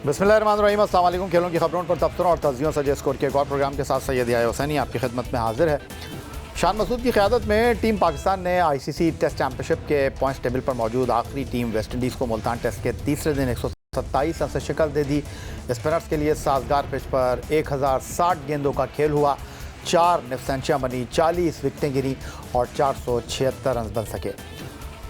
बिस्मिल्लाहिर्रहमानिर्रहीम, अस्सलाम वालेकुम। खेलों की खबरों पर तबसरों और तजियों से स्कोर के एक और प्रोग्राम के साथ सैयद याह्या हुसैनी आपकी खिदमत में हाजिर है। शान मसूद की क़यादत में टीम पाकिस्तान ने ICC टेस्ट चैम्पियनशिप के पॉइंट्स टेबल पर मौजूद आखिरी टीम वेस्ट इंडीज़ को मुल्तान टेस्ट के तीसरे दिन 127 रन से शिकस्त दे दी। स्पिनर्स के लिए साजगार पिच पर 1060 गेंदों का खेल हुआ, 4 निफ सेंचुरियाँ बनी, 40 विकटें गिरी और 476 रन बन सके।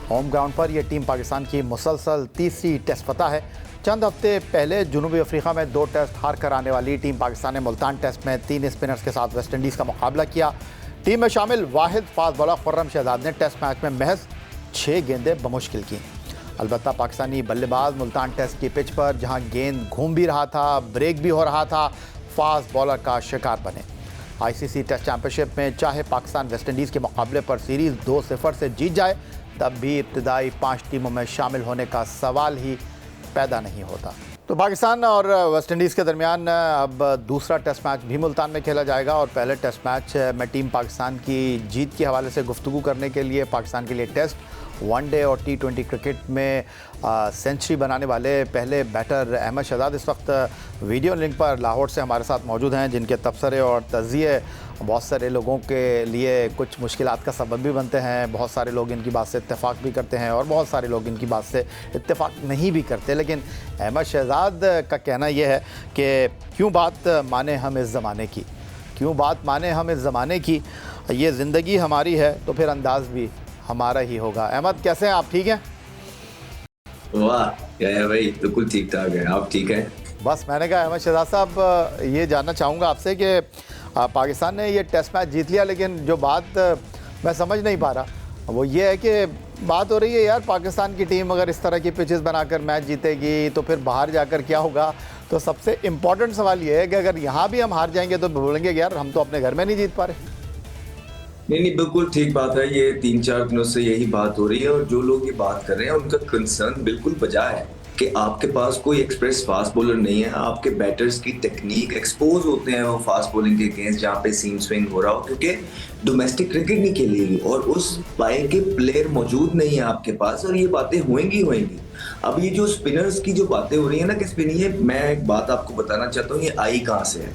होम ग्राउंड पर यह टीम पाकिस्तान की मुसलसल तीसरी टेस्ट फतह है। चंद हफ्ते पहले जनूबी अफ्रीका में 2 टेस्ट हार कर आने वाली टीम पाकिस्तान ने मुल्तान टेस्ट में 3 स्पिनर्स के साथ वेस्ट इंडीज़ का मुकाबला किया। टीम में शामिल वाहिद फास्ट बॉलर खुर्रम शहजाद ने टेस्ट मैच में महज 6 गेंदें बमुश्किल की। अलबत्ता पाकिस्तानी बल्लेबाज मुल्तान टेस्ट की पिच पर जहां गेंद घूम भी रहा था, ब्रेक भी हो रहा था, फास्ट बॉलर का शिकार बने। ICC टेस्ट चैम्पियनशिप में चाहे पाकिस्तान वेस्ट इंडीज़ के मुकाबले पर सीरीज़ 2-0 से जीत जाए, तब भी इब्तदाई 5 टीमों में शामिल होने का सवाल ही पैदा नहीं होता। तो पाकिस्तान और वेस्ट इंडीज़ के दरमियान अब दूसरा टेस्ट मैच भी मुल्तान में खेला जाएगा और पहले टेस्ट मैच में टीम पाकिस्तान की जीत के हवाले से गुफ्तगू करने के लिए पाकिस्तान के लिए टेस्ट, वनडे और T20 क्रिकेट में सेंचुरी बनाने वाले पहले बैटर अहमद शहजाद इस वक्त वीडियो लिंक पर लाहौर से हमारे साथ मौजूद हैं, जिनके तबसरे और तज़िये बहुत सारे लोगों के लिए कुछ मुश्किलात का सबब भी बनते हैं। बहुत सारे लोग इनकी बात से इत्तेफाक भी करते हैं और बहुत सारे लोग इनकी बात से इत्तेफाक नहीं भी करते। लेकिन अहमद शहजाद का कहना यह है कि क्यों बात माने हम इस ज़माने की, क्यों बात माने हम इस ज़माने की, ये ज़िंदगी हमारी है तो फिर अंदाज़ भी हमारा ही होगा। अहमद, कैसे हैं आप? ठीक हैं? वाह यार भाई, बिल्कुल ठीक ठाक है। आप ठीक हैं? बस मैंने कहा अहमद शहजाद साहब, ये जानना चाहूँगा आपसे कि पाकिस्तान ने ये टेस्ट मैच जीत लिया, लेकिन जो बात मैं समझ नहीं पा रहा वो ये है कि बात हो रही है यार, पाकिस्तान की टीम अगर इस तरह की पिचेस बनाकर मैच जीतेगी तो फिर बाहर जाकर क्या होगा। तो सबसे इम्पॉर्टेंट सवाल ये है कि अगर यहाँ भी हम हार जाएंगे तो बोलेंगे यार हम तो अपने घर में नहीं जीत पा रहे। नहीं, बिल्कुल ठीक बात है। ये 3-4 दिनों से यही बात हो रही है और जो लोग ये बात कर रहे हैं उनका कंसर्न बिल्कुल बजा है कि आपके पास कोई एक्सप्रेस फास्ट बॉलर नहीं है। आपके बैटर्स की टेक्निक एक्सपोज होते हैं वो फास्ट बॉलिंग के अगेंस्ट जहाँ पे सीम स्विंग हो रहा हो, क्योंकि डोमेस्टिक क्रिकेट नहीं खेलेगी और उस पाए के प्लेयर मौजूद नहीं है आपके पास, और ये बातें होंगी। अब ये जो स्पिनर्स की जो बातें हो रही है ना कि स्पिन, ये मैं एक बात आपको बताना चाहता हूँ, ये आई कहाँ से है?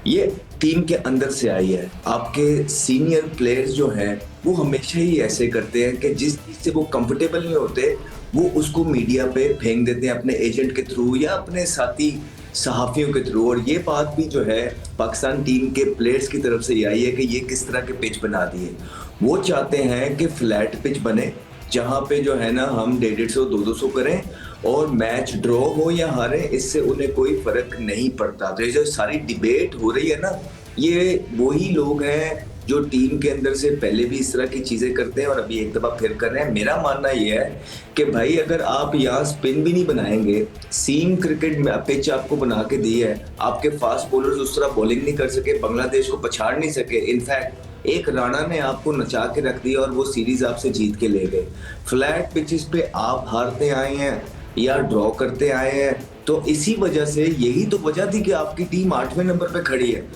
ये टीम के अंदर से आई है। आपके सीनियर प्लेयर्स जो हैं वो हमेशा ही ऐसे करते हैं कि जिस चीज से वो कंफर्टेबल नहीं होते वो उसको मीडिया पे फेंक देते हैं अपने एजेंट के थ्रू या अपने साथी सहाफियों के थ्रू। और ये बात भी जो है पाकिस्तान टीम के प्लेयर्स की तरफ से ही आई है कि ये किस तरह के पिच बना दिए। वो चाहते हैं कि फ्लैट पिच बने जहाँ पे जो है ना हम 150 200 करें और मैच ड्रॉ हो या हारे, इससे उन्हें कोई फर्क नहीं पड़ता। तो ये जो सारी डिबेट हो रही है ना, ये वही लोग हैं जो टीम के अंदर से पहले भी इस तरह की चीजें करते हैं और अभी एक दफा फिर कर रहे हैं। मेरा मानना ये है कि भाई अगर आप यहाँ स्पिन भी नहीं बनाएंगे, सीम क्रिकेट में पिच आपको बना के दी है, आपके फास्ट बॉलर्स उस तरह बॉलिंग नहीं कर सके, बांग्लादेश को पछाड़ नहीं सके, इनफैक्ट एक राणा ने आपको नचा के रख दिया और वो सीरीज आपसे जीत के ले गए। फ्लैट पिचेस पे आप हारते आए हैं या ड्रॉ करते आए हैं, तो इसी वजह से यही तो वजह थी कि आपकी टीम 8वें नंबर पे खड़ी है।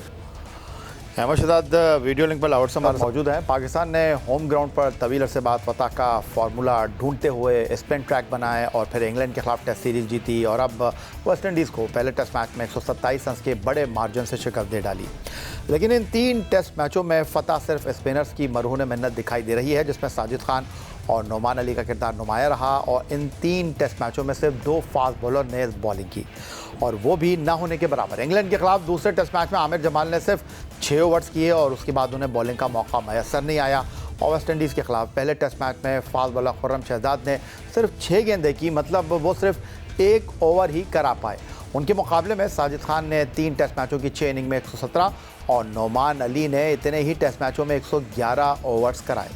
अहमद शहजाद वीडियो लिंक पर लाहौर से हमारे मौजूद हैं। पाकिस्तान ने होम ग्राउंड पर तवील अरसे बाद फतह का फार्मूला ढूंढते हुए स्पिन ट्रैक बनाए और फिर इंग्लैंड के खिलाफ टेस्ट सीरीज़ जीती और अब वेस्ट इंडीज़ को पहले टेस्ट मैच में 127 रन के बड़े मार्जिन से शिकस्त दे डाली। लेकिन इन 3 टेस्ट मैचों में फतह सिर्फ स्पिनर्स की मरहून मेहनत दिखाई दे रही है, जिसमें साजिद खान और नोमान अली का किरदार नुमाया रहा। और इन 3 टेस्ट मैचों में सिर्फ 2 फास्ट बॉलर ने बॉलिंग की और वो भी ना होने के बराबर। इंग्लैंड के खिलाफ दूसरे टेस्ट मैच में आमिर जमाल ने सिर्फ 6 ओवर्स किए और उसके बाद उन्हें बॉलिंग का मौका मैसर नहीं आया। और वेस्ट इंडीज़ के खिलाफ पहले टेस्ट मैच में फास्ट बॉलर खुर्रम शहजाद ने सिर्फ 6 गेंदें की, मतलब वो सिर्फ 1 ओवर ही करा पाए। उनके मुकाबले में साजिद खान ने 3 टेस्ट मैचों की 6 इनिंग में 117 और नोमान अली ने इतने ही टेस्ट मैचों में 111 ओवर्स कराए।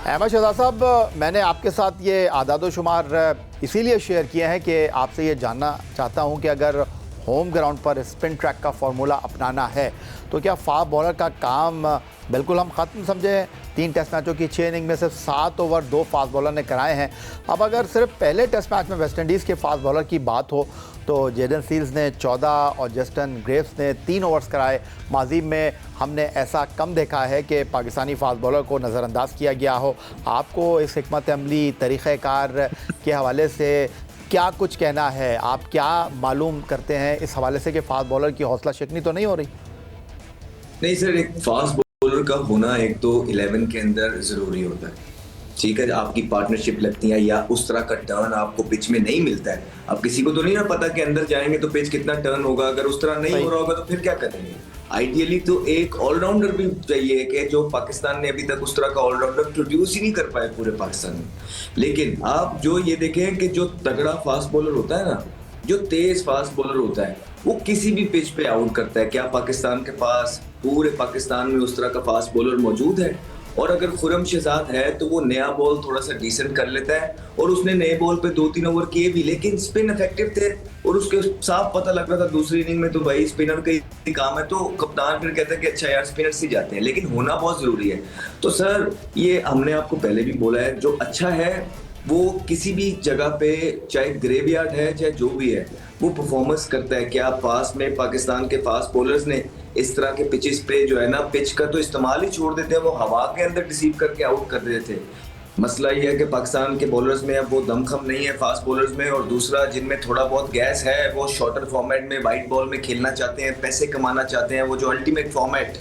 अहमद शहजाद साहब, मैंने आपके साथ ये आदाद शुमार इसीलिए शेयर किए हैं कि आपसे ये जानना चाहता हूँ कि अगर होम ग्राउंड पर स्पिन ट्रैक का फार्मूला अपनाना है तो क्या फास्ट बॉलर का काम बिल्कुल हम ख़त्म समझें? 3 टेस्ट मैचों की 6 इनिंग में सिर्फ 7 ओवर 2 फास्ट बॉलर ने कराए हैं। अब अगर सिर्फ पहले टेस्ट मैच में वेस्ट इंडीज़ के फास्ट बॉलर की बात हो तो जेडन सील्स ने 14 और जस्टिन ग्रेव्स ने 3 ओवर्स कराए। माजी में हमने ऐसा कम देखा है कि पाकिस्तानी फास्ट बॉलर को नज़रअंदाज किया गया हो। आपको इस हिकमत अमली तरीक़ेकार के हवाले से क्या कुछ कहना है, आप क्या मालूम करते हैं इस हवाले से कि फास्ट बॉलर की हौसला शिकनी तो नहीं हो रही? नहीं सर, एक फास्ट बॉलर का होना एक तो 11 के अंदर जरूरी होता है। ठीक है, आपकी पार्टनरशिप लगती है या उस तरह का टर्न आपको पिच में नहीं मिलता है। अब किसी को तो नहीं ना पता कि अंदर जाएंगे तो पिच कितना टर्न होगा, अगर उस तरह नहीं हो रहा होगा तो फिर क्या करेंगे। आइडियली तो एक ऑलराउंडर भी चाहिए कि जो पाकिस्तान ने अभी तक उस तरह का ऑलराउंडर प्रोड्यूस ही नहीं कर पाए पूरे पाकिस्तान में। लेकिन आप जो ये देखें कि जो तगड़ा फास्ट बॉलर होता है ना, जो तेज फास्ट बॉलर होता है, वो किसी भी पिच पे आउट करता है। क्या पाकिस्तान के पास पूरे पाकिस्तान में उस तरह का फास्ट बॉलर मौजूद है? और अगर खुरम शहजाद है तो वो नया बॉल थोड़ा सा डिसेंट कर लेता है, और उसने नए बॉल पे 2-3 ओवर किए भी, लेकिन स्पिन इफेक्टिव थे और उसके साफ पता लग रहा था दूसरी इनिंग में तो भाई स्पिनर का ही काम है। तो कप्तान फिर कहता है कि अच्छा यार स्पिनर्स ही जाते हैं, लेकिन होना बहुत जरूरी है। तो सर ये हमने आपको पहले भी बोला है, जो अच्छा है वो किसी भी जगह पे, चाहे ग्रेवयार्ड है चाहे जो भी है, वो परफॉर्मेंस करता है। क्या पास में पाकिस्तान के फास्ट बॉलर्स ने इस तरह के पिचेस पे जो है ना, पिच का तो इस्तेमाल ही छोड़ देते हैं, वो हवा के अंदर डिसीव करके आउट कर देते थे। मसला ये है कि पाकिस्तान के बॉलर्स में अब वो दमखम नहीं है फास्ट बॉलर्स में, और दूसरा जिनमें थोड़ा बहुत गैस है वो शॉर्टर फॉर्मेट में वाइट बॉल में खेलना चाहते हैं, पैसे कमाना चाहते हैं। वो जो अल्टीमेट फॉर्मेट,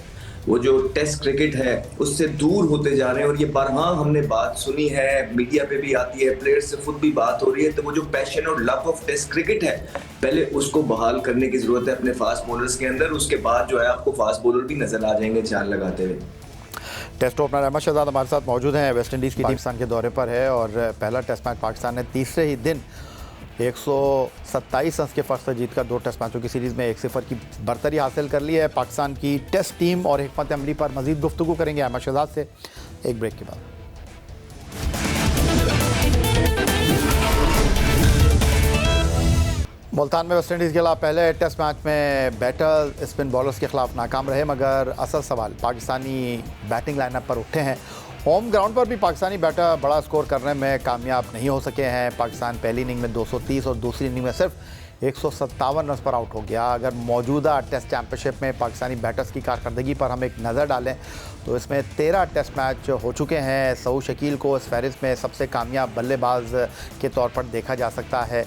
वो जो टेस्ट क्रिकेट है, उससे दूर होते जा रहे हैं। और ये बारहा हमने बात सुनी है, मीडिया पे भी आती है, प्लेयर्स से खुद भी बात हो रही है। तो वो जो पैशन और लव ऑफ टेस्ट क्रिकेट है, पहले उसको बहाल करने की जरूरत है अपने फास्ट बॉलर्स के अंदर। उसके बाद जो है आपको फास्ट बॉलर भी नजर आ जाएंगे चाल लगाते हुए। टेस्ट ओपनर अहमद शहजाद हमारे साथ मौजूद हैं। वेस्ट इंडीज़ की पाकिस्तान के दौरे पर है और पहला टेस्ट मैच पाकिस्तान ने तीसरे ही दिन 127 रन के फर्स्ट से जीतकर 2 टेस्ट मैचों की सीरीज़ में 1-0 की बरतरी हासिल कर ली है। पाकिस्तान की टेस्ट टीम और हिकमत अमली पर मज़ीद गुफ्तगू करेंगे अहमद शहजाद से एक ब्रेक के बाद। मुल्तान में वेस्ट इंडीज़ के खिलाफ पहले टेस्ट मैच में बैटर स्पिन बॉलर्स के खिलाफ नाकाम रहे, मगर असल सवाल पाकिस्तानी बैटिंग लाइनअप पर उठे हैं। होम ग्राउंड पर भी पाकिस्तानी बैटर बड़ा स्कोर करने में कामयाब नहीं हो सके हैं। पाकिस्तान पहली इनिंग में 230 और दूसरी इनिंग में सिर्फ 157 रन पर आउट हो गया। अगर मौजूदा टेस्ट चैंपियनशिप में पाकिस्तानी बैटर्स की कारकर्दगी पर हम एक नज़र डालें तो इसमें 13 टेस्ट मैच हो चुके हैं। सऊद शकील को इस फहरिस्त में सबसे कामयाब बल्लेबाज के तौर पर देखा जा सकता है।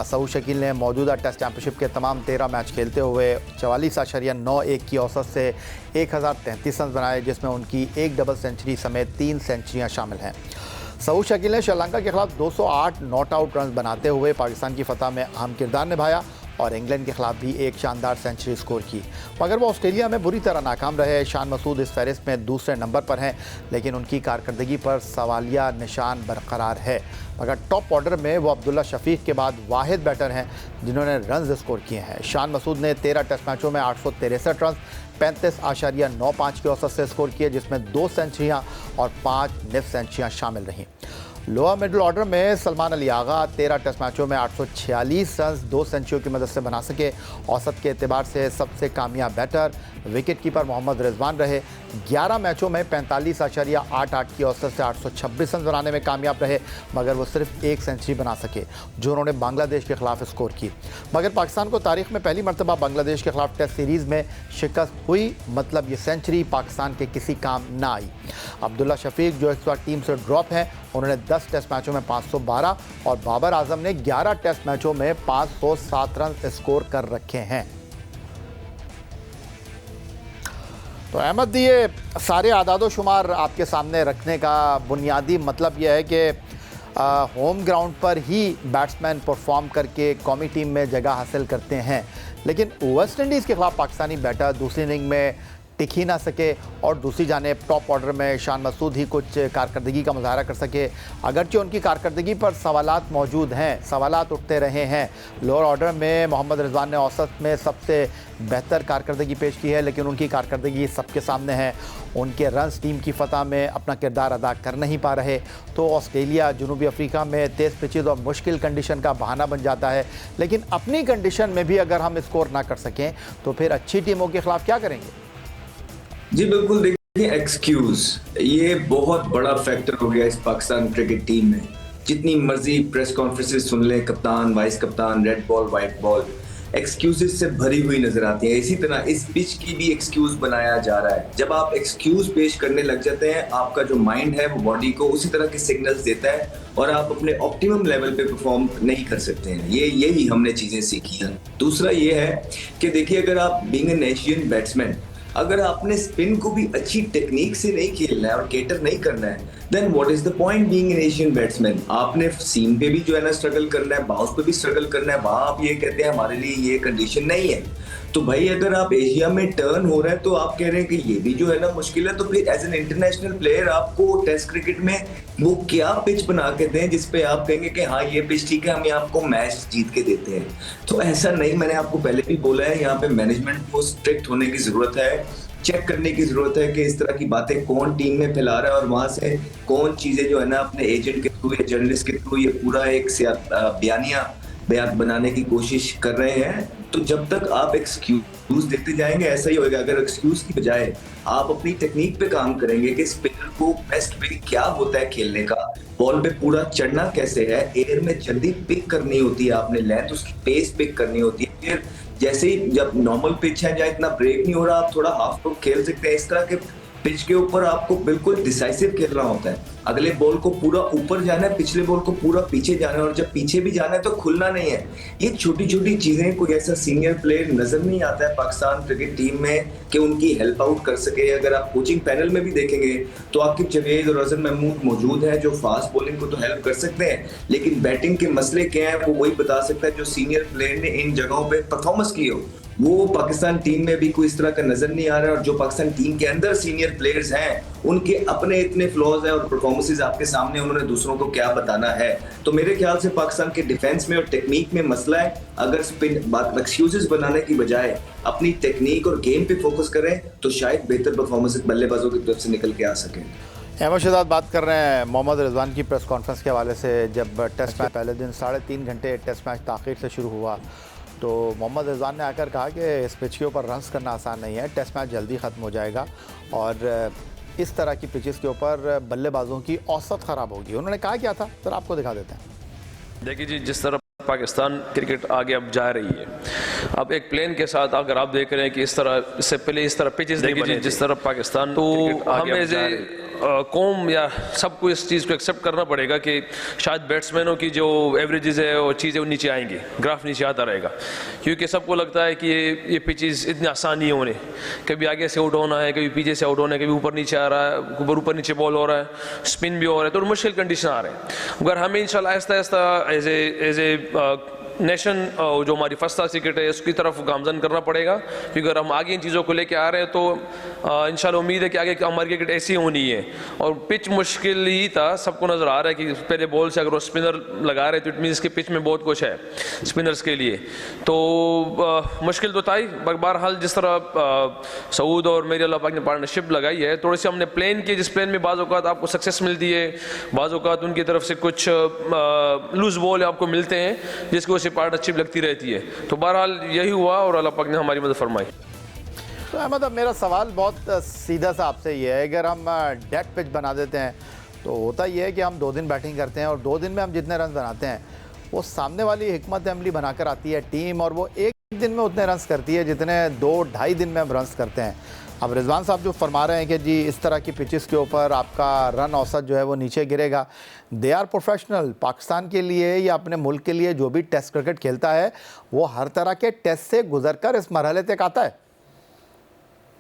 सऊद शकील ने मौजूदा टेस्ट चैंपियनशिप के तमाम 13 मैच खेलते हुए 44.91 की औसत से 1033 रन बनाए, जिसमें उनकी एक डबल सेंचुरी समेत 3 सेंचुरियाँ शामिल हैं। सऊद शकील ने श्रीलंका के खिलाफ 208 नॉट आउट रन बनाते हुए पाकिस्तान की फतह में अहम किरदार निभाया और इंग्लैंड के खिलाफ भी एक शानदार सेंचुरी स्कोर की, मगर वो ऑस्ट्रेलिया में बुरी तरह नाकाम रहे। शान मसूद इस फहरिस्त में दूसरे नंबर पर हैं, लेकिन उनकी कारकर्दगी पर सवालिया निशान बरकरार है। मगर टॉप ऑर्डर में वो अब्दुल्ला शफीक के बाद वाहिद बैटर हैं जिन्होंने रन स्कोर किए हैं। शान मसूद ने 13 टेस्ट मैचों में 863 रन 35.95 की औसत से स्कोर किए, जिसमें 2 सेंचुरियाँ और 5 निफ सेंचुरियाँ शामिल रहीं। लोअर मिडिल ऑर्डर में सलमान अली आगा 13 टेस्ट मैचों में 846 रन 2 सेंचुरियों की मदद से बना सके। औसत के एतबार से सबसे कामयाब batter wicket keeper Mohammad Rizwan रहे। 11 मैचों में 45.88 की औसत से 826 रन बनाने में कामयाब रहे, मगर वो सिर्फ 1 सेंचुरी बना सके जो उन्होंने बांग्लादेश के खिलाफ स्कोर की। मगर पाकिस्तान को तारीख में पहली मरतबा बांग्लादेश के खिलाफ टेस्ट सीरीज़ में शिकस्त हुई, मतलब ये सेंचुरी पाकिस्तान के किसी काम ना आई। अब्दुल्ला शफीक जो इस बार टीम से ड्रॉप हैं, उन्होंने 10 टेस्ट मैचों में 512 और बाबर आजम ने 11 टेस्ट मैचों में 507 रन स्कोर कर रखे हैं। तो अहमद, ये सारे आदादो शुमार आपके सामने रखने का बुनियादी मतलब यह है कि होम ग्राउंड पर ही बैट्समैन परफॉर्म करके कौमी टीम में जगह हासिल करते हैं, लेकिन वेस्ट इंडीज़ के खिलाफ पाकिस्तानी बैटर दूसरी इनिंग में टिक ही ना सके और दूसरी जानिब टॉप ऑर्डर में शान मसूद ही कुछ कारकर्दगी का मुजाहरा कर सके। अगरचे उनकी कारकर्दगी पर सवालात मौजूद हैं, सवालात उठते रहे हैं। लोअर ऑर्डर में मोहम्मद रिजवान ने औसत में सबसे बेहतर कारकर्दगी पेश की है, लेकिन उनकी कारकर्दगी सबके सामने है। उनके रन्स टीम की फतह में अपना किरदार अदा कर नहीं पा रहे, तो ऑस्ट्रेलिया जनूबी अफ्रीका में तेज़ पिचेज़ और मुश्किल कंडीशन का बहाना बन जाता है। लेकिन अपनी कंडीशन में भी अगर हम स्कोर ना कर सकें तो फिर अच्छी टीमों के खिलाफ क्या करेंगे? जी बिल्कुल, देखिए एक्सक्यूज ये बहुत बड़ा फैक्टर हो गया इस पाकिस्तान क्रिकेट टीम में। जितनी मर्जी प्रेस कॉन्फ्रेंसेस सुन लें, कप्तान वाइस कप्तान, red ball white ball, excuses से भरी हुई नजर आती है। इसी तरह इस पिच की भी एक्सक्यूज बनाया जा रहा है। जब आप एक्सक्यूज पेश करने लग जाते हैं, आपका जो माइंड है वो बॉडी को उसी तरह के सिग्नल्स देता है और आप अपने ऑप्टिमम लेवल पे परफॉर्म नहीं कर सकते हैं। यही हमने चीजें सीखी हैं। दूसरा ये है कि देखिए, अगर आप बीइंग एन एशियन बैट्समैन, अगर आपने स्पिन को भी अच्छी टेक्निक से नहीं खेलना है और केटर नहीं करना है, then what is the point being an Asian batsman. आपने सीम पे भी जो है ना स्ट्रगल करना है, बाउंस पे भी स्ट्रगल करना है। वहां आप ये कहते हैं हमारे लिए ये कंडीशन नहीं है। तो भाई अगर आप एशिया में टर्न हो रहा है तो आप कह रहे हैं कि ये भी जो है ना मुश्किल है, तो फिर एज एन इंटरनेशनल प्लेयर आपको टेस्ट क्रिकेट में वो क्या पिच बना के दें जिसपे आप कहेंगे कि हाँ ये पिच ठीक है, हम आपको मैच जीत के देते हैं। तो ऐसा नहीं, मैंने आपको पहले भी बोला है, यहाँ पे मैनेजमेंट को स्ट्रिक्ट होने की जरूरत है, चेक करने की जरूरत है कि इस तरह की बातें कौन टीम में फैला रहा है और वहां से कौन चीजें जो है ना अपने एजेंट के थ्रू या जर्नलिस्ट के थ्रू ये पूरा एक बयान बनाने की कोशिश कर रहे हैं। तो जब तक आप एक्सक्यूज देते जाएंगे ऐसा ही होगा। अगर एक्सक्यूज की बजाय आप अपनी टेक्निक पे काम करेंगे कि स्पिनर को बेस्ट वे क्या होता है खेलने का, बॉल पे पूरा चढ़ना कैसे है, एयर में जल्दी पिक करनी होती है, आपने लेंथ उसकी पेस पिक करनी होती है। फिर जैसे ही जब नॉर्मल पिच है जहाँ इतना ब्रेक नहीं हो रहा, आप थोड़ा हाफ टॉप खेल सकते हैं। इस तरह के पिच के ऊपर आपको बिल्कुल डिसाइसिव खेलना होता है। अगले बॉल को पूरा ऊपर जाना है, पिछले बॉल को पूरा पीछे जाना है, और जब पीछे भी जाना है तो खुलना नहीं है। ये छोटी छोटी चीजें कोई ऐसा सीनियर प्लेयर नजर नहीं आता है पाकिस्तान क्रिकेट टीम में कि उनकी हेल्प आउट कर सके। अगर आप कोचिंग पैनल में भी देखेंगे तो आकिब जावेद और अजहर महमूद मौजूद हैं जो फास्ट बॉलिंग को तो हेल्प कर सकते हैं, लेकिन बैटिंग के मसले क्या है वो वही बता सकता है जो सीनियर प्लेयर ने इन जगहों पर परफॉर्मेंस की हो। वो पाकिस्तान टीम में भी कोई इस तरह का नजर नहीं आ रहा है। और जो पाकिस्तान टीम के अंदर सीनियर प्लेयर्स हैं उनके अपने इतने फ्लॉज हैं और परफॉर्मेंसेस आपके सामने, उन्होंने दूसरों को क्या बताना है। तो मेरे ख्याल से पाकिस्तान के डिफेंस में और टेक्निक में मसला है। अगर स्पिन एक्सक्यूजेस बनाने की बजाय अपनी टेक्निक और गेम पे फोकस करें तो शायद बेहतर परफॉर्मेंसेस बल्लेबाजों की तरफ से निकल के आ सकें। अहमद शहजाद बात कर रहे हैं मोहम्मद रिजवान की प्रेस कॉन्फ्रेंस के हवाले से। जब टेस्ट मैच पहले दिन 3.5 घंटे टेस्ट मैच ताख़ीर से शुरू हुआ तो मोहम्मद रिजवान ने आकर कहा कि इस पिच के ऊपर रन्स करना आसान नहीं है, टेस्ट मैच जल्दी ख़त्म हो जाएगा और इस तरह की पिचेस के ऊपर बल्लेबाजों की औसत ख़राब होगी। उन्होंने कहा क्या था, सर आपको दिखा देते हैं। देखिए जी, जिस तरह पाकिस्तान क्रिकेट आगे अब जा रही है, अब एक प्लेन के साथ अगर आप देख रहे हैं कि इस तरह, इससे पहले इस तरह पिचेस नहीं बने जिस तरह पाकिस्तान, तो हमें एज ए कौम या सबको इस चीज़ को एक्सेप्ट करना पड़ेगा कि शायद बैट्समैनों की जो एवरेजेस है और चीज़ें वो नीचे आएंगी, ग्राफ नीचे आता रहेगा, क्योंकि सबको लगता है कि ये पिचेस इतनी आसान नहीं होने, कभी आगे से आउट होना है, कभी पीछे से आउट होना है, कभी ऊपर नीचे आ रहा है, ऊपर नीचे बॉल हो रहा है, स्पिन भी हो रहा है, तो मुश्किल कंडीशन आ रहे हैं। मगर हमें इंशाल्लाह Aahista Aahista as a nation जो हमारी फर्स्ट क्लास क्रिकेट है उसकी तरफ गामजन करना पड़ेगा, क्योंकि अगर हम आगे इन चीज़ों को लेके आ रहे हैं तो इंशाल्लाह उम्मीद है कि आगे हमारी क्रिकेट ऐसी होनी है। और पिच मुश्किल ही था, सबको नज़र आ रहा है कि पहले बॉल से अगर वो स्पिनर लगा रहे तो इट मीन्स कि पिच में बहुत कुछ है स्पिनर्स के लिए, तो मुश्किल तो था ही। बहरहाल जिस तरह सऊद और मेरी अल्लाह पाक ने पार्टनरशिप लगाई है, थोड़ी सी हमने प्लान की, जिस प्लान में बाज़ औक़ात आपको सक्सेस मिलती है, बाज़ औक़ात उनकी तरफ से कुछ लूज़ बॉल आपको मिलते हैं जिसकी से पार्टनरशिप लगती रहती है। तो बहरहाल यही हुआ और अल्लाह पाक ने हमारी मदद फरमाई। तो अहमद, अब मेरा सवाल बहुत सीधा सा आपसे ये है, अगर हम डेड पिच बना देते हैं तो होता ये है कि हम 2 दिन बैटिंग करते हैं और 2 दिन में हम जितने रन बनाते हैं वो सामने वाली हिकमत अमली बनाकर आती है टीम, और वो एक दिन में उतने रन करती है जितने 2-2.5 दिन में हम रन करते हैं। अब रिजवान साहब जो फरमा रहे हैं कि जी इस तरह की पिचेस के ऊपर आपका रन औसत जो है वो नीचे गिरेगा, दे आर प्रोफेशनल। पाकिस्तान के लिए या अपने मुल्क के लिए जो भी टेस्ट क्रिकेट खेलता है वो हर तरह के टेस्ट से गुजरकर इस मरहले तक आता है।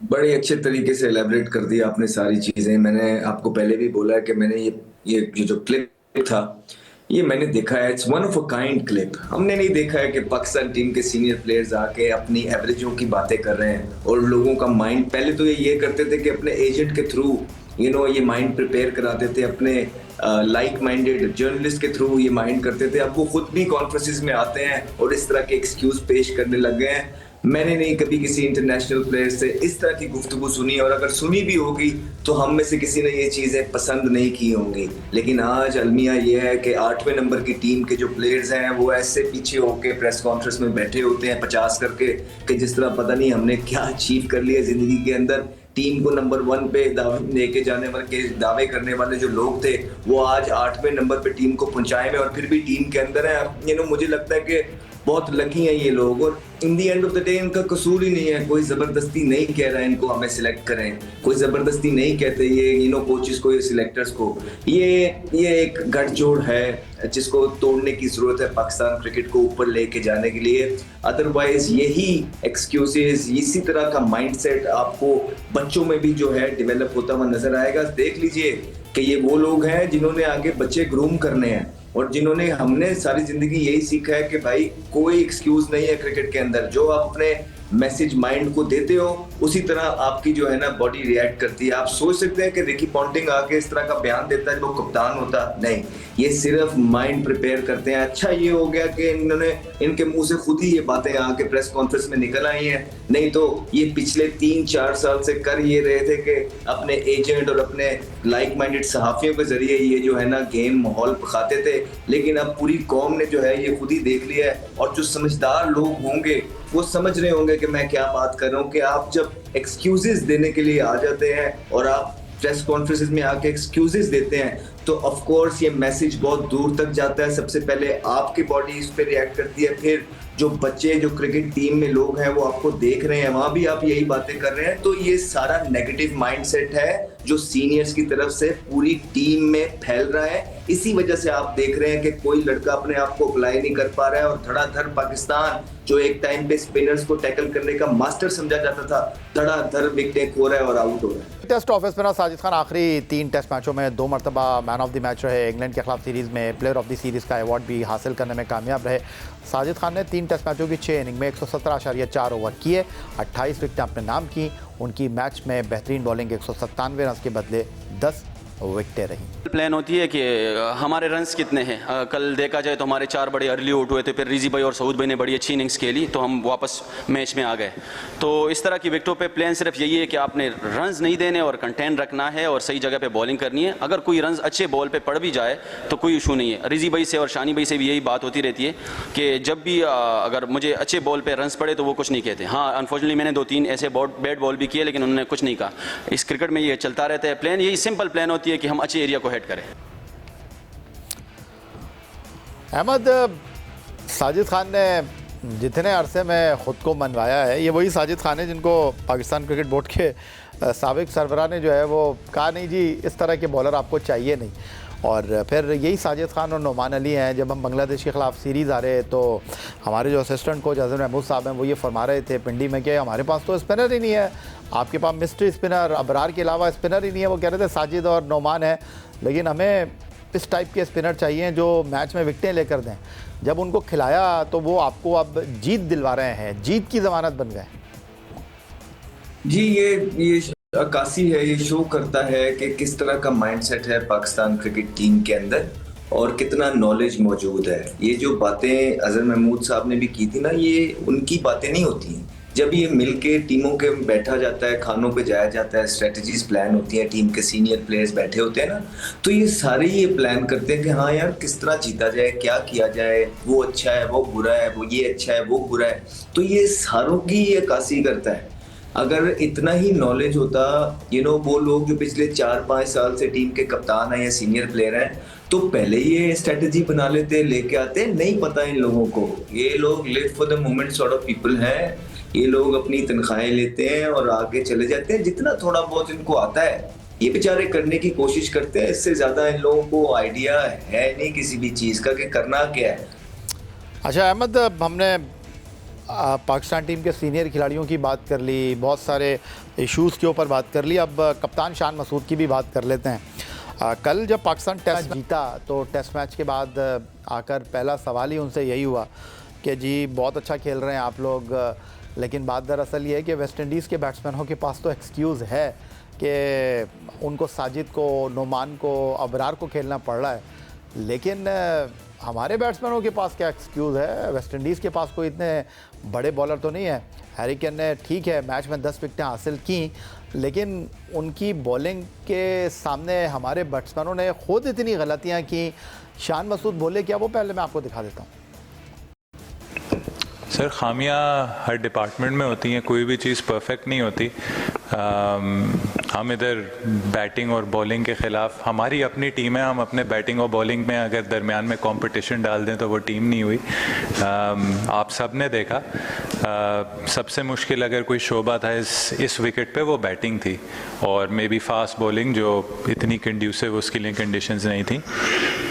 बड़े अच्छे तरीके से एलैबोरेट कर दिया आपने सारी चीजें। मैंने आपको पहले भी बोला है कि मैंने ये जो क्लिप था ये मैंने देखा है, it's one of a kind clip. हमने नहीं देखा है कि पाकिस्तान टीम के सीनियर प्लेयर्स आके अपनी एवरेजों की बातें कर रहे हैं और लोगों का माइंड, पहले तो ये करते थे कि अपने एजेंट के थ्रू ये माइंड प्रिपेयर कराते थे, अपने लाइक माइंडेड जर्नलिस्ट के थ्रू ये माइंड करते थे। अब वो खुद भी कॉन्फ्रेंसेस में आते हैं और इस तरह के एक्सक्यूज पेश करने लग गए हैं। मैंने नहीं कभी किसी इंटरनेशनल प्लेयर से इस तरह की गुफ्तगू सुनी, और अगर सुनी भी होगी तो हम में से किसी ने ये चीज़ें पसंद नहीं की होंगी। लेकिन आज अलमिया ये है कि 8वें नंबर की टीम के जो प्लेयर्स हैं वो ऐसे पीछे होके प्रेस कॉन्फ्रेंस में बैठे होते हैं 50 करके कि जिस तरह पता नहीं हमने क्या अचीव कर लिया ज़िंदगी के अंदर। टीम को नंबर 1 पे लेके जाने वाले दावे करने वाले जो लोग थे वो आज 8वें नंबर पे टीम को पहुंचाए में और फिर भी टीम के अंदर है। मुझे लगता है कि बहुत लकी हैं ये लोग, और इन दी एंड ऑफ द डे इनका कसूर ही नहीं है, कोई जबरदस्ती नहीं कह रहा है इनको हमें सिलेक्ट करें, कोई जबरदस्ती नहीं कहते ये कोचेस को, ये सिलेक्टर्स को। ये एक गठजोड़ है जिसको तोड़ने की जरूरत है पाकिस्तान क्रिकेट को ऊपर लेके जाने के लिए। अदरवाइज यही एक्सक्यूजेस, इसी तरह का माइंडसेट आपको बच्चों में भी जो है डेवलप होता हुआ नजर आएगा। देख लीजिए कि ये वो लोग हैं जिन्होंने आगे बच्चे ग्रूम करने हैं, और जिन्होंने, हमने सारी जिंदगी यही सीखा है कि भाई कोई एक्सक्यूज नहीं है क्रिकेट के अंदर, जो आप अपने मैसेज माइंड को देते हो उसी तरह आपकी जो है ना बॉडी रिएक्ट करती है। आप सोच सकते हैं कि रिकी पॉन्टिंग आके इस तरह का बयान देता है, वो कप्तान होता नहीं, ये सिर्फ माइंड प्रिपेयर करते हैं। अच्छा ये हो गया कि इनके मुंह से खुद ही ये बातें आके प्रेस कॉन्फ्रेंस में निकल आई हैं, नहीं तो ये पिछले 3-4 साल से कर ये रहे थे कि अपने एजेंट और अपने लाइक माइंडेड सहाफियों के जरिए ये जो है ना गेम माहौल पखाते थे। लेकिन अब पूरी कौम ने जो है ये खुद ही देख लिया है, और जो समझदार लोग होंगे वो समझ रहे होंगे कि मैं क्या बात कर रहा हूँ, कि आप जब एक्सक्यूजेस देने के लिए आ जाते हैं और आप प्रेस कॉन्फ्रेंसेस में आके एक्सक्यूजेस देते हैं, तो ऑफ कोर्स ये मैसेज बहुत दूर तक जाता है। सबसे पहले आपकी बॉडी इस पे रिएक्ट करती है, फिर जो बच्चे, जो क्रिकेट टीम में लोग हैं वो आपको देख रहे हैं, वहां भी आप यही बातें कर रहे हैं। तो ये सारा नेगेटिव माइंडसेट है जो सीनियर्स की तरफ से पूरी टीम में फैल रहा है। इसी वजह से आप देख रहे हैं कि कोई लड़का अपने आप को अप्लाई नहीं कर पा रहा है, और धड़ाधड़ पाकिस्तान जो एक टाइम पे स्पिनर्स को टैकल करने का मास्टर समझा जाता था, धड़ाधड़ विकेटें खो रहा है और आउट हो रहा है। Test off spinner Sajid Khan आखिरी 3 टेस्ट मैचों में 2 मरतबा मैन ऑफ द मैच रहे। इंग्लैंड के खिलाफ सीरीज़ में प्लेयर ऑफ द सीरीज़ का अवार्ड भी हासिल करने में कामयाब रहे। साजिद खान ने 3 टेस्ट मैचों की 6 इनिंग में 117.4 ओवर किए, 28 विकेटें अपने नाम की। उनकी मैच में बेहतरीन बॉलिंग 197 रन के बदले 10 विकेटें रहीं। प्लान होती है कि हमारे रन्स कितने हैं। कल देखा जाए तो हमारे 4 बड़े अर्ली आउट हुए थे, फिर रिजी भाई और सऊद भाई ने बड़ी अच्छी इनिंग्स खेली तो हम वापस मैच में आ गए। तो इस तरह की विकेटों पे प्लान सिर्फ यही है कि आपने रन्स नहीं देने और कंटेन रखना है और सही जगह पे बॉलिंग करनी है। अगर कोई रन्स अच्छे बॉल पे पड़ भी जाए तो कोई इशू नहीं है। रिजी भाई से और शानी भाई से भी यही बात होती रहती है कि जब भी अगर मुझे अच्छे बॉल पे रन्स पड़े तो वो कुछ नहीं कहते। हाँ, अनफॉर्चुनेटली मैंने 2-3 ऐसे बैड बॉल भी किए, लेकिन उन्होंने कुछ नहीं कहा। इस क्रिकेट में ये चलता रहता है। प्लान यही सिंपल प्लान होती है कि हम अच्छे एरिया को हेड करें। अहमद, साजिद खान ने जितने अरसे में ख़ुद को मनवाया है, ये वही साजिद खान है जिनको पाकिस्तान क्रिकेट बोर्ड के साबिक सरबराह ने जो है वो कहा नहीं जी इस तरह के बॉलर आपको चाहिए नहीं। और फिर यही साजिद खान और नोमान अली हैं। जब हम बांग्लादेश के ख़िलाफ़ सीरीज़ आ रहे तो हमारे जो असिस्टेंट कोच अज़हर महमूद साहब हैं वो ये फरमा रहे थे पिंडी में कि हमारे पास तो स्पिनर ही नहीं है, आपके पास मिस्ट्री स्पिनर अबरार के अलावा स्पिनर ही नहीं है। वो कह रहे थे साजिद और नोमान है, लेकिन हमें इस टाइप के स्पिनर चाहिए जो मैच में विकेटें लेकर दें। जब उनको खिलाया तो वो आपको अब जीत दिलवा रहे हैं, जीत की ज़मानत बन गए। जी, ये अक्कासी है, ये शो करता है कि किस तरह का माइंडसेट है पाकिस्तान क्रिकेट टीम के अंदर और कितना नॉलेज मौजूद है। ये जो बातें अज़हर महमूद साहब ने भी की थी ना, ये उनकी बातें नहीं होती हैं। जब ये मिलके टीमों के बैठा जाता है, खानों पे जाया जाता है, स्ट्रेटजीज प्लान होती हैं, टीम के सीनियर प्लेयर्स बैठे होते हैं ना, तो ये सारे ये प्लान करते हैं कि हाँ यार किस तरह जीता जाए, क्या किया जाए, वो अच्छा है, वो बुरा है, वो ये अच्छा है, वो बुरा है। तो ये सारों की ये अक्कासी करता है। अगर इतना ही नॉलेज होता, वो लोग जो पिछले 4-5 साल से टीम के कप्तान हैं या सीनियर प्लेयर हैं, तो पहले ये स्ट्रेटजी बना लेते, लेके आते। नहीं पता इन लोगों को, ये लोग live for the moment sort of people हैं। ये लोग अपनी तनख्वाहें लेते हैं और आगे चले जाते हैं। जितना थोड़ा बहुत इनको आता है ये बेचारे करने की कोशिश करते हैं, इससे ज्यादा इन लोगों को आइडिया है नहीं किसी भी चीज का कि करना क्या है। अच्छा अहमद, हमने पाकिस्तान टीम के सीनियर खिलाड़ियों की बात कर ली, बहुत सारे इश्यूज़ के ऊपर बात कर ली। अब कप्तान शान मसूद की भी बात कर लेते हैं। कल जब पाकिस्तान टेस्ट जीता तो टेस्ट मैच के बाद आकर पहला सवाल ही उनसे यही हुआ कि जी बहुत अच्छा खेल रहे हैं आप लोग, लेकिन बात दरअसल ये है कि वेस्ट इंडीज़ के बैट्समैनों के पास तो एक्सक्यूज़ है कि उनको साजिद को, नोमान को, अबरार को खेलना पड़ रहा है, लेकिन हमारे बैट्समैनों के पास क्या एक्सक्यूज़ है। वेस्ट इंडीज़ के पास कोई इतने बड़े बॉलर तो नहीं है। हैरी केन ने ठीक है मैच में 10 विकेटें हासिल की, लेकिन उनकी बॉलिंग के सामने हमारे बैट्समैनों ने खुद इतनी गलतियां की। शान मसूद बोले क्या, वो पहले मैं आपको दिखा देता हूँ। सर, खामियां हर डिपार्टमेंट में होती हैं, कोई भी चीज़ परफेक्ट नहीं होती। हम इधर बैटिंग और बॉलिंग के ख़िलाफ़, हमारी अपनी टीम है, हम अपने बैटिंग और बॉलिंग में अगर दरमियान में कंपटीशन डाल दें तो वो टीम नहीं हुई। आप सब ने देखा सबसे मुश्किल अगर कोई शोबा था इस विकेट पे वो बैटिंग थी, और मे बी फास्ट बॉलिंग जो इतनी कंड्यूसिव उसके लिए कंडीशंस नहीं थी।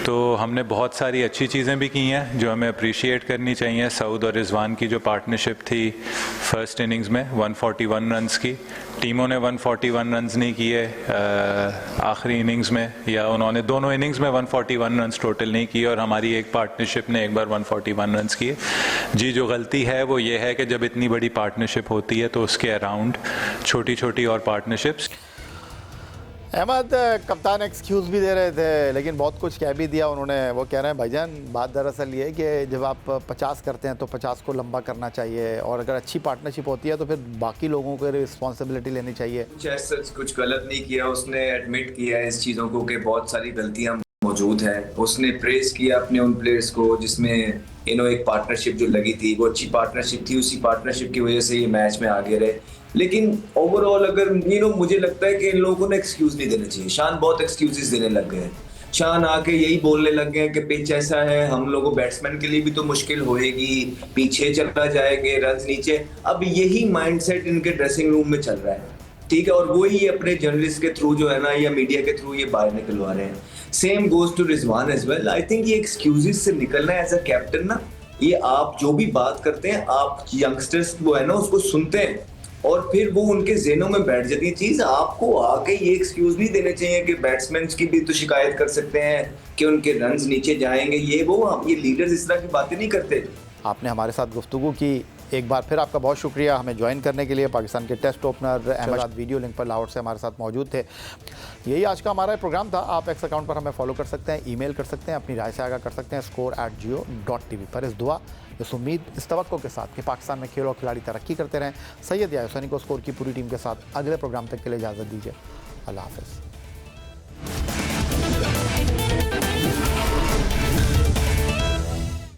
तो हमने बहुत सारी अच्छी चीज़ें भी की हैं जो हमें अप्रिशिएट करनी चाहिए। सऊद और रिजवान की जो पार्टनरशिप थी फर्स्ट इनिंग्स में 141 रन्स की, टीमों ने 141 रन्स नहीं किए आखिरी इनिंग्स में, या उन्होंने दोनों इनिंग्स में 141 रन्स टोटल नहीं किए, और हमारी एक पार्टनरशिप ने एक बार 141 रन्स किए। जी जो गलती है वो ये है कि जब इतनी बड़ी पार्टनरशिप होती है तो उसके अराउंड छोटी छोटी और पार्टनरशिप्स। अहमद कप्तान एक्सक्यूज़ भी दे रहे थे, लेकिन बहुत कुछ कह भी दिया उन्होंने। वो कह रहे हैं भाईजान बात दरअसल ये है कि जब आप 50 करते हैं तो 50 को लंबा करना चाहिए, और अगर अच्छी पार्टनरशिप होती है तो फिर बाकी लोगों को रिस्पॉन्सिबिलिटी लेनी चाहिए। कुछ गलत नहीं किया, उसने एडमिट किया इस चीज़ों को कि बहुत सारी गलतियां मौजूद है। उसने प्रेस किया अपने उन प्लेयर्स को जिसमें एक पार्टनरशिप जो लगी थी वो अच्छी पार्टनरशिप थी, उसी पार्टनरशिप की वजह से ये मैच में आगे रहे। लेकिन ओवरऑल अगर मुझे लगता है कि इन लोगों को ना एक्सक्यूज नहीं देने चाहिए। शान बहुत एक्सक्यूजेस देने लग गए हैं। शान आके यही बोलने लग गए कि पिच ऐसा है, हम लोगों बैट्समैन के लिए भी तो मुश्किल होएगी, पीछे चला जाएंगे, रन नीचे। अब यही माइंडसेट इनके ड्रेसिंग रूम में चल रहा है, ठीक है, और वही अपने जर्नलिस्ट के थ्रू जो है ना या मीडिया के थ्रू ये बाहर निकलवा रहे हैं। Same goes to Rizwan as well. I think ये एक्सक्यूजेस से निकलना है एज अ कैप्टन ना, ये आप जो भी बात करते हैं आप यंगस्टर्स वो है ना उसको सुनते हैं और फिर वो उनके ज़हनों में बैठ जाती है चीज़। आपको आके ये एक्सक्यूज नहीं देने चाहिए कि बैट्समैन की भी तो शिकायत कर सकते हैं कि उनके रन्स नीचे जाएंगे, ये वो। आप ये लीडर्स इस तरह की बातें नहीं करते। आपने हमारे साथ गुफ्तगू की, एक बार फिर आपका बहुत शुक्रिया हमें ज्वाइन करने के लिए। पाकिस्तान के test opener Ahmed video link पर लाहौर से हमारे साथ मौजूद थे। यही आज का हमारा प्रोग्राम था। आप एक्स अकाउंट पर हमें फॉलो कर सकते हैं, ईमेल कर सकते हैं, अपनी राय से आगाह कर सकते हैं score@jio.tv पर। इस दुआ, इस उम्मीद, इस तवक्को के साथ कि पाकिस्तान में खेल और खिलाड़ी तरक्की करते रहें। सैयद याहिया हुसैनी को स्कोर की पूरी टीम के साथ अगले प्रोग्राम तक के लिए इजाज़त दीजिए। अल्लाह हाफ़िज़।